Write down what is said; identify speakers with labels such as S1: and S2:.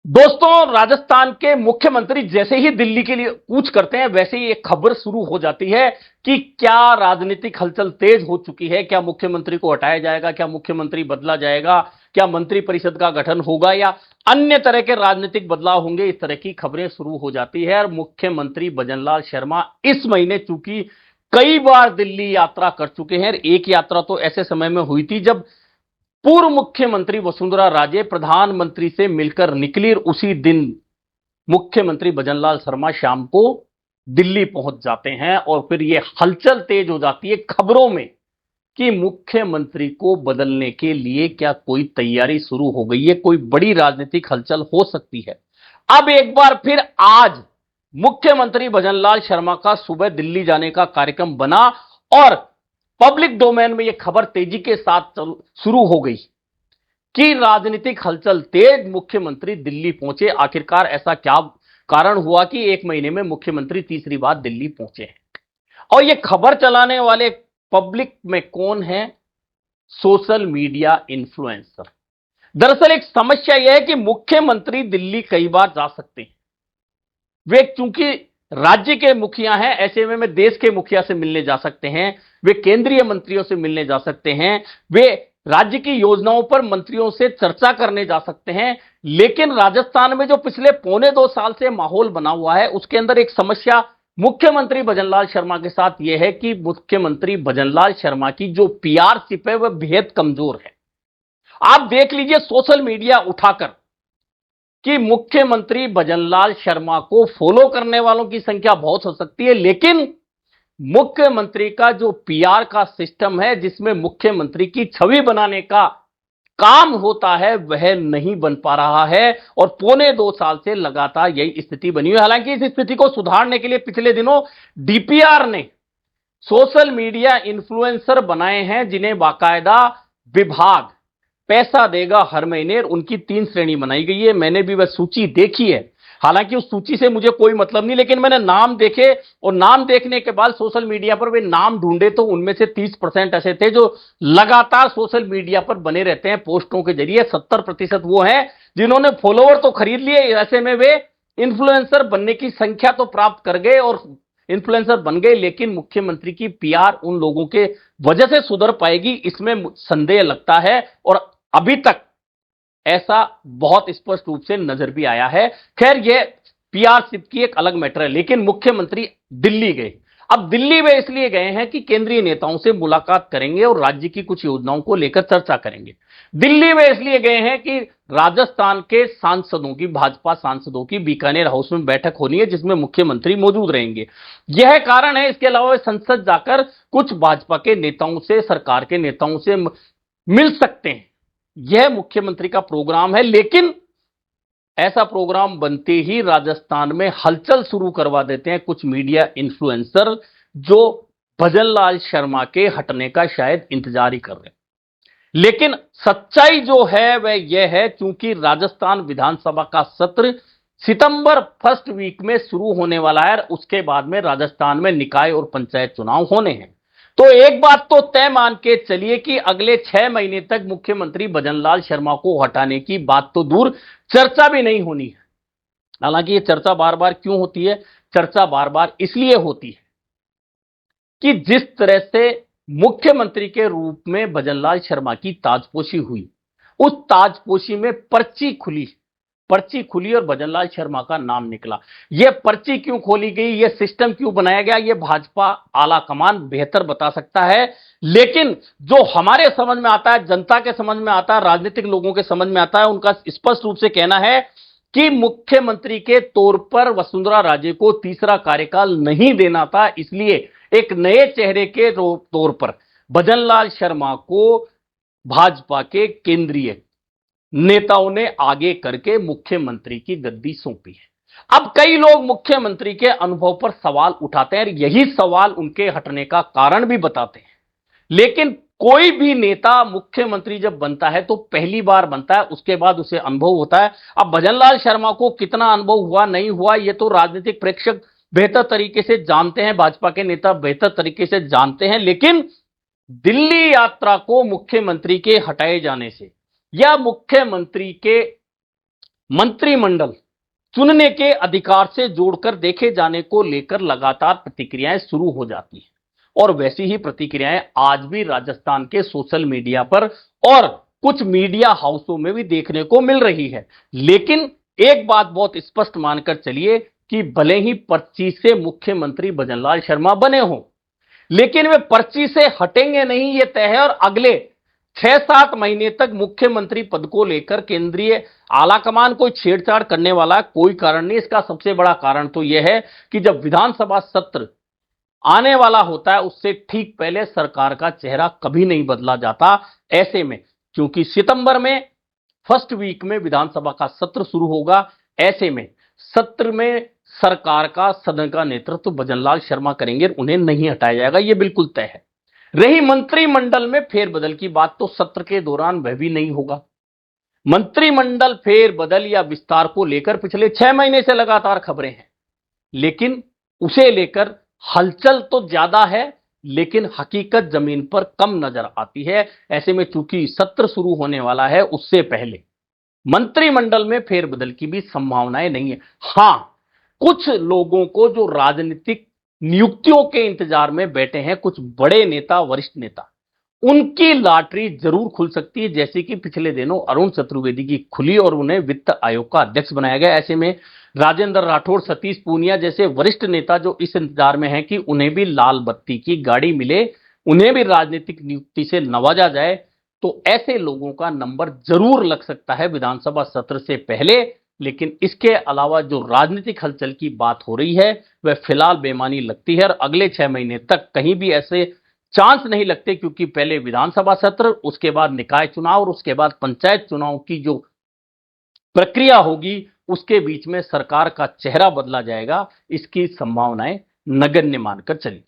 S1: दोस्तों, राजस्थान के मुख्यमंत्री जैसे ही दिल्ली के लिए कूच करते हैं वैसे ही एक खबर शुरू हो जाती है कि क्या राजनीतिक हलचल तेज हो चुकी है। क्या मुख्यमंत्री को हटाया जाएगा, क्या मुख्यमंत्री बदला जाएगा, क्या मंत्रिपरिषद का गठन होगा या अन्य तरह के राजनीतिक बदलाव होंगे। इस तरह की खबरें शुरू हो जाती है और मुख्यमंत्री भजनलाल शर्मा इस महीने चूंकि कई बार दिल्ली यात्रा कर चुके हैं। एक यात्रा तो ऐसे समय में हुई थी जब पूर्व मुख्यमंत्री वसुंधरा राजे प्रधानमंत्री से मिलकर निकली और उसी दिन मुख्यमंत्री भजनलाल शर्मा शाम को दिल्ली पहुंच जाते हैं और फिर यह हलचल तेज हो जाती है खबरों में कि मुख्यमंत्री को बदलने के लिए क्या कोई तैयारी शुरू हो गई है, कोई बड़ी राजनीतिक हलचल हो सकती है। अब एक बार फिर आज मुख्यमंत्री भजनलाल शर्मा का सुबह दिल्ली जाने का कार्यक्रम बना और पब्लिक डोमेन में यह खबर तेजी के साथ शुरू हो गई कि राजनीतिक हलचल तेज, मुख्यमंत्री दिल्ली पहुंचे। आखिरकार ऐसा क्या कारण हुआ कि एक महीने में मुख्यमंत्री तीसरी बार दिल्ली पहुंचे हैं और यह खबर चलाने वाले पब्लिक में कौन है? Social media influencer. दरअसल एक समस्या यह है कि मुख्यमंत्री दिल्ली कई बार जा सकते हैं। वे चूंकि राज्य के मुखिया हैं, ऐसे में देश के मुखिया से मिलने जा सकते हैं, वे केंद्रीय मंत्रियों से मिलने जा सकते हैं, वे राज्य की योजनाओं पर मंत्रियों से चर्चा करने जा सकते हैं। लेकिन राजस्थान में जो पिछले 1.25 साल से माहौल बना हुआ है उसके अंदर एक समस्या मुख्यमंत्री भजनलाल शर्मा के साथ यह है कि मुख्यमंत्री भजनलाल शर्मा की जो पीआरशिप है वह बेहद कमजोर है। आप देख लीजिए सोशल मीडिया उठाकर कि मुख्यमंत्री भजनलाल शर्मा को फॉलो करने वालों की संख्या बहुत हो सकती है, लेकिन मुख्यमंत्री का जो पीआर का सिस्टम है जिसमें मुख्यमंत्री की छवि बनाने का काम होता है वह नहीं बन पा रहा है और 1.25 साल से लगातार यही स्थिति बनी हुई है। हालांकि इस स्थिति को सुधारने के लिए पिछले दिनों डीपीआर ने सोशल मीडिया इन्फ्लुएंसर बनाए हैं जिन्हें बाकायदा विभाग पैसा देगा हर महीने। उनकी 3 श्रेणी बनाई गई है। मैंने भी वह सूची देखी है, हालांकि उस सूची से मुझे कोई मतलब नहीं, लेकिन मैंने नाम देखे और नाम देखने के बाद सोशल मीडिया पर वे नाम ढूंढे तो उनमें से 30% ऐसे थे जो लगातार सोशल मीडिया पर बने रहते हैं पोस्टों के जरिए। 70% वो हैं जिन्होंने फॉलोवर तो खरीद लिए, ऐसे में वे इन्फ्लुएंसर बनने की संख्या तो प्राप्त कर गए और इन्फ्लुएंसर बन गए, लेकिन मुख्यमंत्री की पीआर उन लोगों के वजह से सुधर पाएगी इसमें संदेह लगता है और अभी तक ऐसा बहुत स्पष्ट रूप से नजर भी आया है। खैर, यह पीआरशिप की एक अलग मैटर है, लेकिन मुख्यमंत्री दिल्ली गए। अब दिल्ली वे इसलिए गए हैं कि केंद्रीय नेताओं से मुलाकात करेंगे और राज्य की कुछ योजनाओं को लेकर चर्चा करेंगे। दिल्ली वे इसलिए गए हैं कि राजस्थान के सांसदों की, भाजपा सांसदों की बीकानेर हाउस में बैठक होनी है जिसमें मुख्यमंत्री मौजूद रहेंगे। यह कारण है। इसके अलावा वे संसद जाकर कुछ भाजपा के नेताओं से, सरकार के नेताओं से मिल सकते हैं। यह मुख्यमंत्री का प्रोग्राम है, लेकिन ऐसा प्रोग्राम बनते ही राजस्थान में हलचल शुरू करवा देते हैं कुछ मीडिया इन्फ्लुएंसर जो भजनलाल शर्मा के हटने का शायद इंतजार ही कर रहे हैं। लेकिन सच्चाई जो है वह यह है, चूंकि राजस्थान विधानसभा का सत्र सितंबर फर्स्ट वीक में शुरू होने वाला है, उसके बाद में राजस्थान में निकाय और पंचायत चुनाव होने हैं। तो एक बात तो तय मान के चलिए कि अगले 6 महीने तक मुख्यमंत्री भजनलाल शर्मा को हटाने की बात तो दूर, चर्चा भी नहीं होनी है। हालांकि ये चर्चा बार बार क्यों होती है? चर्चा बार बार इसलिए होती है कि जिस तरह से मुख्यमंत्री के रूप में भजनलाल शर्मा की ताजपोशी हुई, उस ताजपोशी में पर्ची खुली और भजनलाल शर्मा का नाम निकला। यह पर्ची क्यों खोली गई, यह सिस्टम क्यों बनाया गया, यह भाजपा आला कमान बेहतर बता सकता है। लेकिन जो हमारे समझ में आता है, जनता के समझ में आता है, राजनीतिक लोगों के समझ में आता है, उनका स्पष्ट रूप से कहना है कि मुख्यमंत्री के तौर पर वसुंधरा राजे को तीसरा कार्यकाल नहीं देना था, इसलिए एक नए चेहरे के तौर पर भजनलाल शर्मा को भाजपा के केंद्रीय नेताओं ने आगे करके मुख्यमंत्री की गद्दी सौंपी है। अब कई लोग मुख्यमंत्री के अनुभव पर सवाल उठाते हैं, यही सवाल उनके हटने का कारण भी बताते हैं। लेकिन कोई भी नेता मुख्यमंत्री जब बनता है तो पहली बार बनता है, उसके बाद उसे अनुभव होता है। अब भजनलाल शर्मा को कितना अनुभव हुआ नहीं हुआ यह तो राजनीतिक प्रेक्षक बेहतर तरीके से जानते हैं, भाजपा के नेता बेहतर तरीके से जानते हैं। लेकिन दिल्ली यात्रा को मुख्यमंत्री के हटाए जाने से या मुख्यमंत्री के मंत्रिमंडल चुनने के अधिकार से जोड़कर देखे जाने को लेकर लगातार प्रतिक्रियाएं शुरू हो जाती हैं और वैसी ही प्रतिक्रियाएं आज भी राजस्थान के सोशल मीडिया पर और कुछ मीडिया हाउसों में भी देखने को मिल रही है। लेकिन एक बात बहुत स्पष्ट मानकर चलिए कि भले ही पर्ची से मुख्यमंत्री भजनलाल शर्मा बने हों, लेकिन वे पर्ची से हटेंगे नहीं, ये तय है। और अगले 6-7 महीने तक मुख्यमंत्री पद को लेकर केंद्रीय आलाकमान कोई छेड़छाड़ करने वाला कोई कारण नहीं। इसका सबसे बड़ा कारण तो यह है कि जब विधानसभा सत्र आने वाला होता है उससे ठीक पहले सरकार का चेहरा कभी नहीं बदला जाता। ऐसे में क्योंकि सितंबर में फर्स्ट वीक में विधानसभा का सत्र शुरू होगा, ऐसे में सत्र में सरकार का सदन का नेतृत्व भजनलाल शर्मा करेंगे, उन्हें नहीं हटाया जाएगा, यह बिल्कुल तय है। रही मंत्रिमंडल में फेरबदल की बात, तो सत्र के दौरान वह भी नहीं होगा। मंत्रिमंडल फेरबदल या विस्तार को लेकर पिछले 6 महीने से लगातार खबरें हैं, लेकिन उसे लेकर हलचल तो ज्यादा है, लेकिन हकीकत जमीन पर कम नजर आती है। ऐसे में चूंकि सत्र शुरू होने वाला है, उससे पहले मंत्रिमंडल में फेरबदल की भी संभावनाएं नहीं है। हां, कुछ लोगों को जो राजनीतिक नियुक्तियों के इंतजार में बैठे हैं, कुछ बड़े नेता, वरिष्ठ नेता, उनकी लॉटरी जरूर खुल सकती है, जैसे कि पिछले दिनों अरुण चतुर्वेदी की खुली और उन्हें वित्त आयोग का अध्यक्ष बनाया गया। ऐसे में राजेंद्र राठौड़, सतीश पूनिया जैसे वरिष्ठ नेता जो इस इंतजार में हैं कि उन्हें भी लाल बत्ती की गाड़ी मिले, उन्हें भी राजनीतिक नियुक्ति से नवाजा जाए, तो ऐसे लोगों का नंबर जरूर लग सकता है विधानसभा सत्र से पहले। लेकिन इसके अलावा जो राजनीतिक हलचल की बात हो रही है वह फिलहाल बेमानी लगती है और अगले 6 महीने तक कहीं भी ऐसे चांस नहीं लगते, क्योंकि पहले विधानसभा सत्र, उसके बाद निकाय चुनाव और उसके बाद पंचायत चुनाव की जो प्रक्रिया होगी उसके बीच में सरकार का चेहरा बदला जाएगा। इसकी संभावनाएं नगण्य मानकर चलिए।